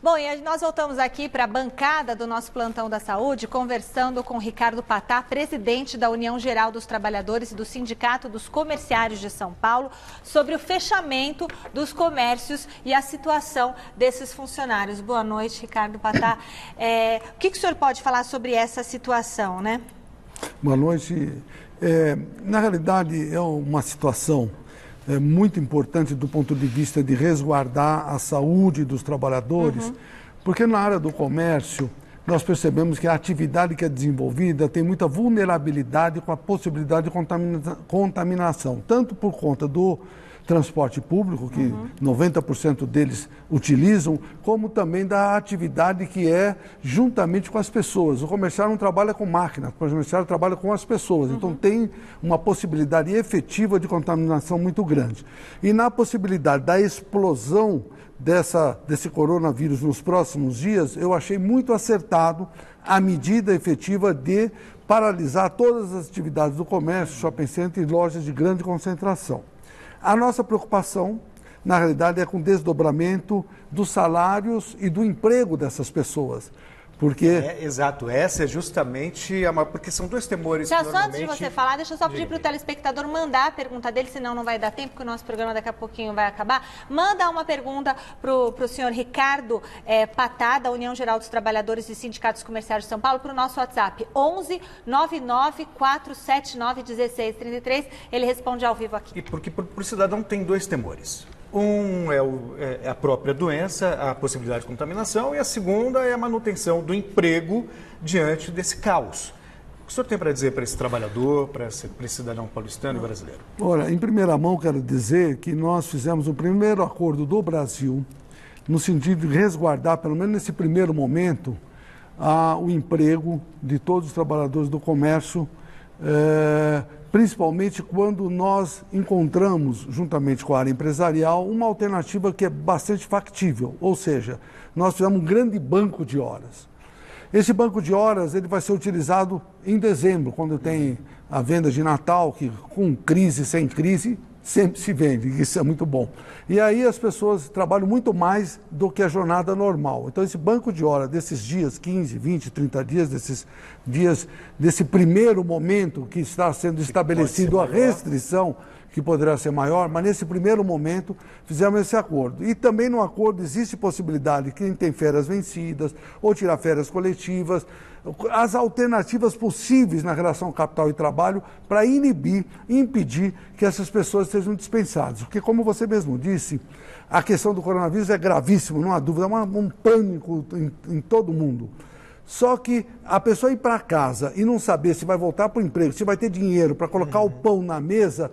Bom, e nós voltamos aqui para a bancada do nosso Plantão da Saúde, conversando com Ricardo Patá, presidente da União Geral dos Trabalhadores e do Sindicato dos Comerciários de São Paulo, sobre o fechamento dos comércios e a situação desses funcionários. Boa noite, Ricardo Patá. O que o senhor pode falar sobre essa situação, né? Boa noite. Na realidade, é uma situação muito importante do ponto de vista de resguardar a saúde dos trabalhadores, porque na área do comércio nós percebemos que a atividade que é desenvolvida tem muita vulnerabilidade com a possibilidade de contaminação, tanto por conta do transporte público, que 90% deles utilizam, como também da atividade que é juntamente com as pessoas. O comerciário não trabalha com máquina, o comerciário trabalha com as pessoas, então tem uma possibilidade efetiva de contaminação muito grande. E na possibilidade da explosão desse coronavírus nos próximos dias, eu achei muito acertado a medida efetiva de paralisar todas as atividades do comércio, shopping center e lojas de grande concentração. A nossa preocupação, na realidade, é com o desdobramento dos salários e do emprego dessas pessoas. Porque... exato, essa é justamente a maior, porque são dois temores. Já só antes de você falar, deixa eu só pedir para o telespectador mandar a pergunta dele, senão não vai dar tempo, porque o nosso programa daqui a pouquinho vai acabar. Manda uma pergunta para o senhor Ricardo Patá, da União Geral dos Trabalhadores e Sindicatos Comerciários de São Paulo, para o nosso WhatsApp, 11 99 479 1633. Ele responde ao vivo aqui. E porque o cidadão tem dois temores. Um é a própria doença, a possibilidade de contaminação, e a segunda é a manutenção do emprego diante desse caos. O que o senhor tem para dizer para esse trabalhador, para esse cidadão paulistano e brasileiro? Olha, em primeira mão quero dizer que nós fizemos o primeiro acordo do Brasil no sentido de resguardar, pelo menos nesse primeiro momento, o emprego de todos os trabalhadores do comércio, principalmente quando nós encontramos, juntamente com a área empresarial, uma alternativa que é bastante factível, ou seja, nós fizemos um grande banco de horas. Esse banco de horas ele vai ser utilizado em dezembro, quando tem a venda de Natal, que com crise, sem crise, sempre se vende, isso é muito bom. E aí as pessoas trabalham muito mais do que a jornada normal. Então esse banco de horas desses dias, 15, 20, 30 dias, desses dias, desse primeiro momento que está sendo estabelecido a restrição, que poderá ser maior, mas nesse primeiro momento fizemos esse acordo. E também no acordo existe possibilidade de quem tem férias vencidas ou tirar férias coletivas, as alternativas possíveis na relação capital e trabalho para inibir, impedir que essas pessoas sejam dispensadas. Porque, como você mesmo disse, a questão do coronavírus é gravíssima, não há dúvida, é um pânico em todo mundo. Só que a pessoa ir para casa e não saber se vai voltar para o emprego, se vai ter dinheiro para colocar o pão na mesa,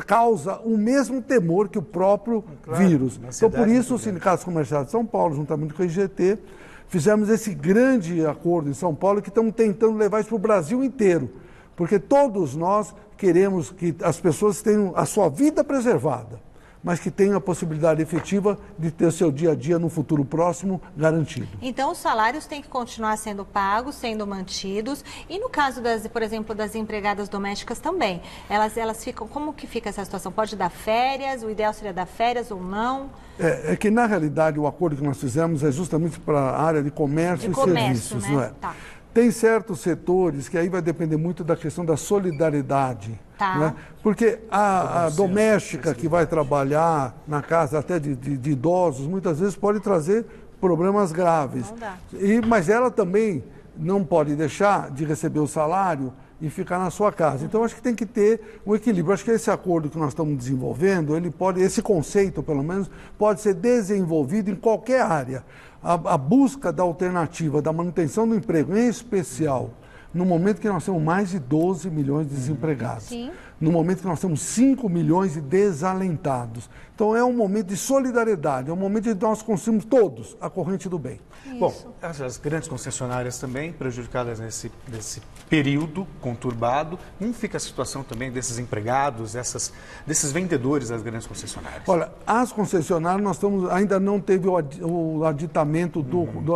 causa o mesmo temor que o próprio vírus. Então, por isso, os sindicatos comerciais de São Paulo, juntamente com a IGT, fizemos esse grande acordo em São Paulo que estamos tentando levar isso para o Brasil inteiro. Porque todos nós queremos que as pessoas tenham a sua vida preservada, mas que tenham a possibilidade efetiva de ter seu dia a dia no futuro próximo garantido. Então, os salários têm que continuar sendo pagos, sendo mantidos. E no caso, por exemplo, das empregadas domésticas também, elas ficam, como que fica essa situação? Pode dar férias? O ideal seria dar férias ou não? É que, na realidade, o acordo que nós fizemos é justamente para a área de comércio e serviços, né? não é? Tá. Tem certos setores que aí vai depender muito da questão da solidariedade. Tá. Né? Porque a doméstica que vai trabalhar na casa até de idosos, muitas vezes pode trazer problemas graves. Não dá. Mas ela também não pode deixar de receber o salário e ficar na sua casa. Então, acho que tem que ter um equilíbrio. Acho que esse acordo que nós estamos desenvolvendo, esse conceito, pelo menos, pode ser desenvolvido em qualquer área. A busca da alternativa, da manutenção do emprego, em especial, no momento que nós temos mais de 12 milhões de desempregados. Sim. No momento que nós temos 5 milhões de desalentados. Então, é um momento de solidariedade, é um momento de nós construirmos todos a corrente do bem. Isso. Bom, as grandes concessionárias também prejudicadas nesse período conturbado. Como fica a situação também desses empregados, desses vendedores das grandes concessionárias? Olha, as concessionárias, ainda não teve o aditamento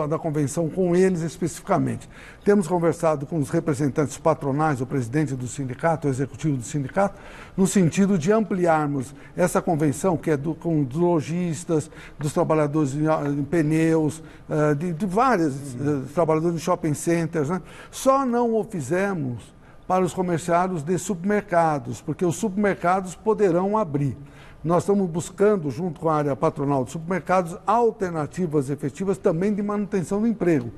da convenção com eles especificamente. Temos conversado com os representantes patronais, o presidente do sindicato, o executivo do sindicato, sindicato, no sentido de ampliarmos essa convenção, que é com os lojistas, dos trabalhadores em pneus, de vários trabalhadores de shopping centers, né? Só não o fizemos para os comerciários de supermercados, porque os supermercados poderão abrir. Nós estamos buscando, junto com a área patronal de supermercados, alternativas efetivas também de manutenção do emprego.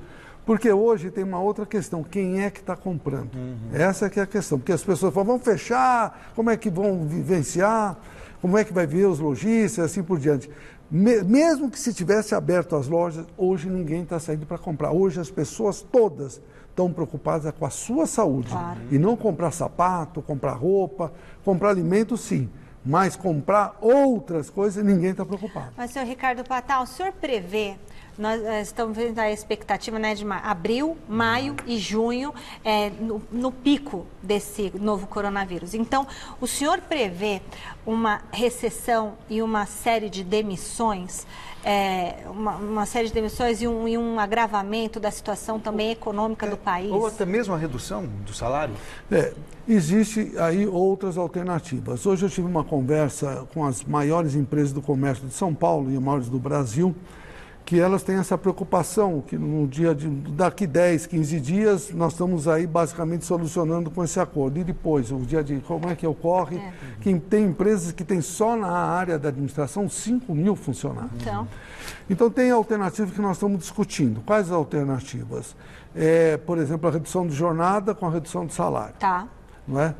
Porque hoje tem uma outra questão, quem é que está comprando? Essa que é a questão, porque as pessoas falam, vão fechar, como é que vão vivenciar, como é que vai ver os lojistas, assim por diante. Mesmo que se tivesse aberto as lojas, hoje ninguém está saindo para comprar. Hoje as pessoas todas estão preocupadas com a sua saúde. Claro. E não comprar sapato, comprar roupa, comprar alimento, sim. Mas comprar outras coisas, ninguém está preocupado. Mas, senhor Ricardo Patá, o senhor prevê, nós estamos vendo a expectativa, né, de abril, maio e junho, no pico desse novo coronavírus. Então, o senhor prevê uma recessão e uma série de demissões, uma série de demissões e um agravamento da situação também econômica do país? Ou até mesmo a redução do salário? Existe aí outras alternativas. Hoje eu tive uma conversa com as maiores empresas do comércio de São Paulo e as maiores do Brasil, que elas têm essa preocupação, que no daqui 10, 15 dias, nós estamos aí basicamente solucionando com esse acordo. E depois, o dia de como é que ocorre, que tem empresas que têm só na área da administração 5 mil funcionários. Então tem alternativas que nós estamos discutindo. Quais as alternativas? Por exemplo, a redução de jornada com a redução de salário. Não é?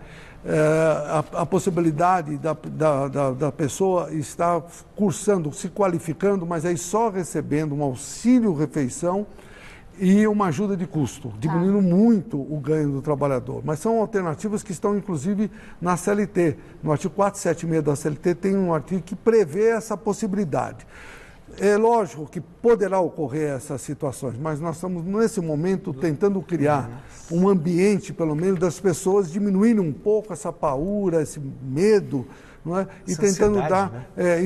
A possibilidade da pessoa estar cursando, se qualificando, mas aí só recebendo um auxílio-refeição e uma ajuda de custo, diminuindo muito o ganho do trabalhador. Mas são alternativas que estão, inclusive, na CLT. No artigo 476 da CLT tem um artigo que prevê essa possibilidade. É lógico que poderá ocorrer essas situações, mas nós estamos, nesse momento, tentando criar um ambiente, pelo menos, das pessoas diminuírem um pouco essa paura, esse medo, não é? E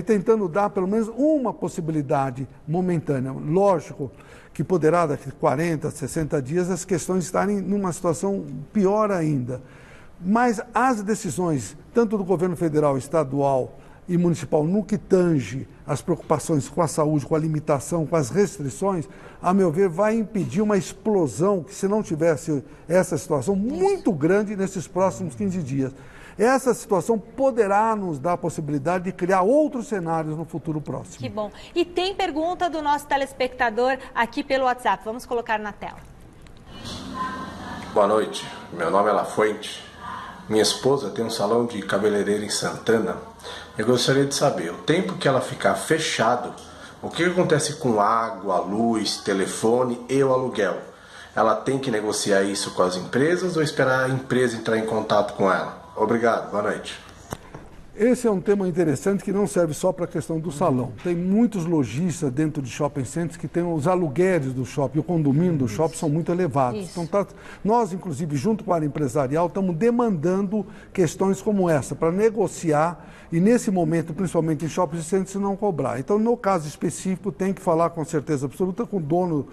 tentando dar, pelo menos, uma possibilidade momentânea. Lógico que poderá, daqui a 40, 60 dias, as questões estarem numa situação pior ainda. Mas as decisões, tanto do governo federal, estadual e municipal, no que tange as preocupações com a saúde, com a limitação, com as restrições, a meu ver, vai impedir uma explosão que, se não tivesse essa situação muito grande nesses próximos 15 dias. Essa situação poderá nos dar a possibilidade de criar outros cenários no futuro próximo. Que bom. E tem pergunta do nosso telespectador aqui pelo WhatsApp. Vamos colocar na tela. Boa noite. Meu nome é Lafuente. Minha esposa tem um salão de cabeleireiro em Santana. Eu gostaria de saber, o tempo que ela ficar fechado, o que acontece com água, luz, telefone e o aluguel? Ela tem que negociar isso com as empresas ou esperar a empresa entrar em contato com ela? Obrigado, boa noite. Esse é um tema interessante que não serve só para a questão do salão. Tem muitos lojistas dentro de shopping centers que têm os aluguéis do shopping, o condomínio do shopping são muito elevados. Então, nós, inclusive, junto com a área empresarial, estamos demandando questões como essa, para negociar e, nesse momento, principalmente em shopping centers, não cobrar. Então, no caso específico, tem que falar com certeza absoluta com o dono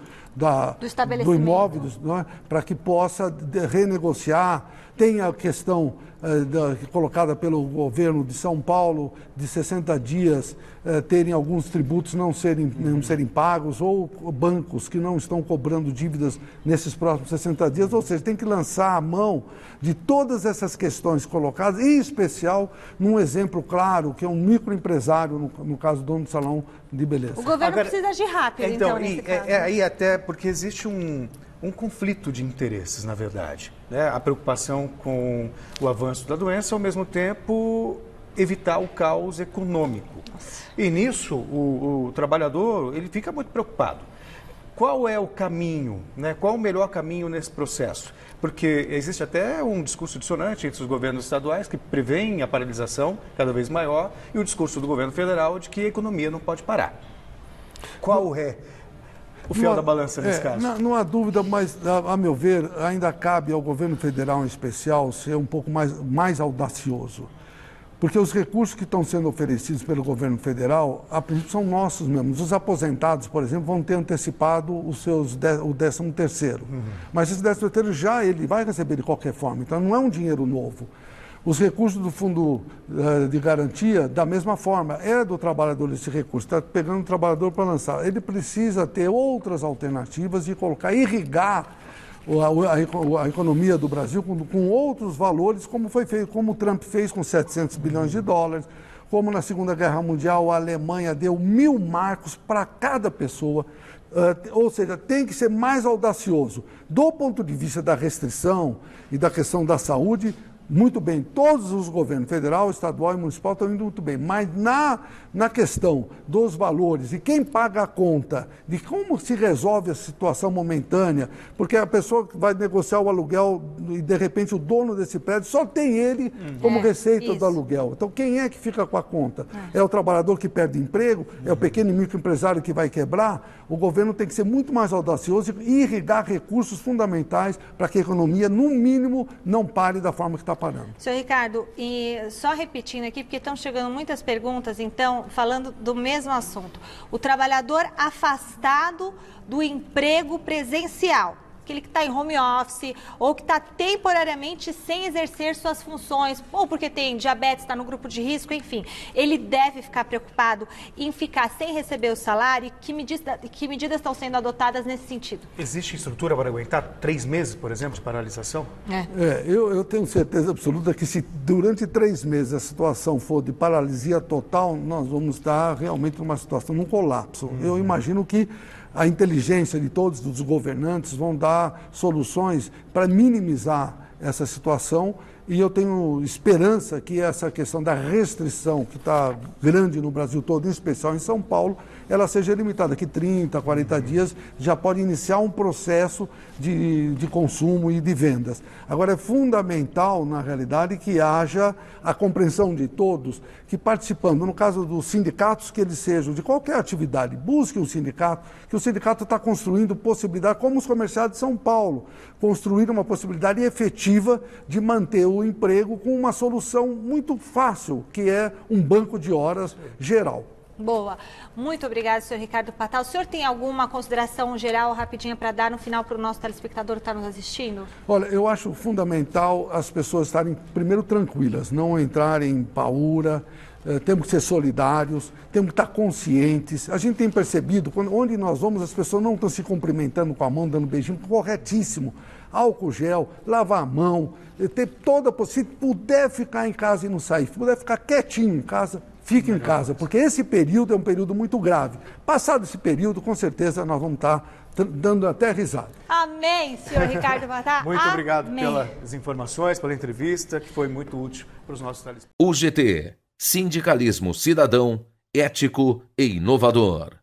do imóvel, para que possa renegociar. Tem a questão colocada pelo governo de São Paulo de 60 dias terem alguns tributos não serem pagos, ou bancos que não estão cobrando dívidas nesses próximos 60 dias. Ou seja, tem que lançar a mão de todas essas questões colocadas, em especial num exemplo claro, que é um microempresário, no caso, dono de salão de beleza. O governo precisa agir rápido, então nesse caso. Aí até porque existe um conflito de interesses, na verdade. Né? A preocupação com o avanço da doença, ao mesmo tempo, evitar o caos econômico. E nisso, o trabalhador ele fica muito preocupado. Qual é o caminho, né? Qual o melhor caminho nesse processo? Porque existe até um discurso dissonante entre os governos estaduais que prevêem a paralisação cada vez maior e o discurso do governo federal de que a economia não pode parar. Qual é o fiel da balança nesse caso? Não há dúvida, mas, a meu ver, ainda cabe ao governo federal em especial ser um pouco mais audacioso. Porque os recursos que estão sendo oferecidos pelo governo federal, a princípio, são nossos mesmos. Os aposentados, por exemplo, vão ter antecipado o 13º. Mas esse 13º já ele vai receber de qualquer forma, então não é um dinheiro novo. Os recursos do fundo de garantia, da mesma forma, é do trabalhador esse recurso, está pegando o trabalhador para lançar. Ele precisa ter outras alternativas e colocar, irrigar a economia do Brasil com outros valores, como foi feito, como o Trump fez com 700 bilhões de dólares, como na Segunda Guerra Mundial a Alemanha deu 1.000 marcos para cada pessoa. Ou seja, tem que ser mais audacioso. Do ponto de vista da restrição e da questão da saúde, muito bem, todos os governos, federal, estadual e municipal, estão indo muito bem. Mas na questão dos valores e quem paga a conta, de como se resolve a situação momentânea, porque a pessoa que vai negociar o aluguel e, de repente, o dono desse prédio só tem ele como receita do aluguel. Então, quem é que fica com a conta? É o trabalhador que perde emprego? É o pequeno e microempresário que vai quebrar? O governo tem que ser muito mais audacioso e irrigar recursos fundamentais para que a economia, no mínimo, não pare da forma que está parando. Senhor Ricardo, e só repetindo aqui, porque estão chegando muitas perguntas, então, falando do mesmo assunto. O trabalhador afastado do emprego presencial, aquele que está em home office ou que está temporariamente sem exercer suas funções, ou porque tem diabetes, está no grupo de risco, enfim, ele deve ficar preocupado em ficar sem receber o salário? Que medidas estão sendo adotadas nesse sentido? Existe estrutura para aguentar 3 meses, por exemplo, de paralisação? Eu tenho certeza absoluta que se durante 3 meses a situação for de paralisia total, nós vamos estar realmente numa situação, num colapso. Eu imagino que a inteligência de todos os governantes vão dar soluções para minimizar essa situação e eu tenho esperança que essa questão da restrição, que está grande no Brasil todo, em especial em São Paulo, ela seja limitada. Daqui 30, 40 dias já pode iniciar um processo de consumo e de vendas. Agora, é fundamental, na realidade, que haja a compreensão de todos que participando, no caso dos sindicatos, que eles sejam de qualquer atividade, busquem um sindicato, que o sindicato está construindo possibilidade, como os comerciários de São Paulo, construir uma possibilidade efetiva de manter o emprego com uma solução muito fácil, que é um banco de horas geral. Boa. Muito obrigada, senhor Ricardo Patá. O senhor tem alguma consideração geral rapidinha para dar no final para o nosso telespectador que está nos assistindo? Olha, eu acho fundamental as pessoas estarem, primeiro, tranquilas, não entrarem em paura. Temos que ser solidários, temos que estar conscientes. A gente tem percebido, onde nós vamos, as pessoas não estão se cumprimentando com a mão, dando beijinho, corretíssimo. Álcool gel, lavar a mão, ter se puder ficar em casa e não sair, se puder ficar quietinho em casa, fique em casa, porque esse período é um período muito grave. Passado esse período, com certeza, nós vamos estar dando até risada. Amém, senhor Ricardo Patá. Muito obrigado pelas informações, pela entrevista, que foi muito útil para os nossos telespectadores. UGT, Sindicalismo Cidadão, Ético e Inovador.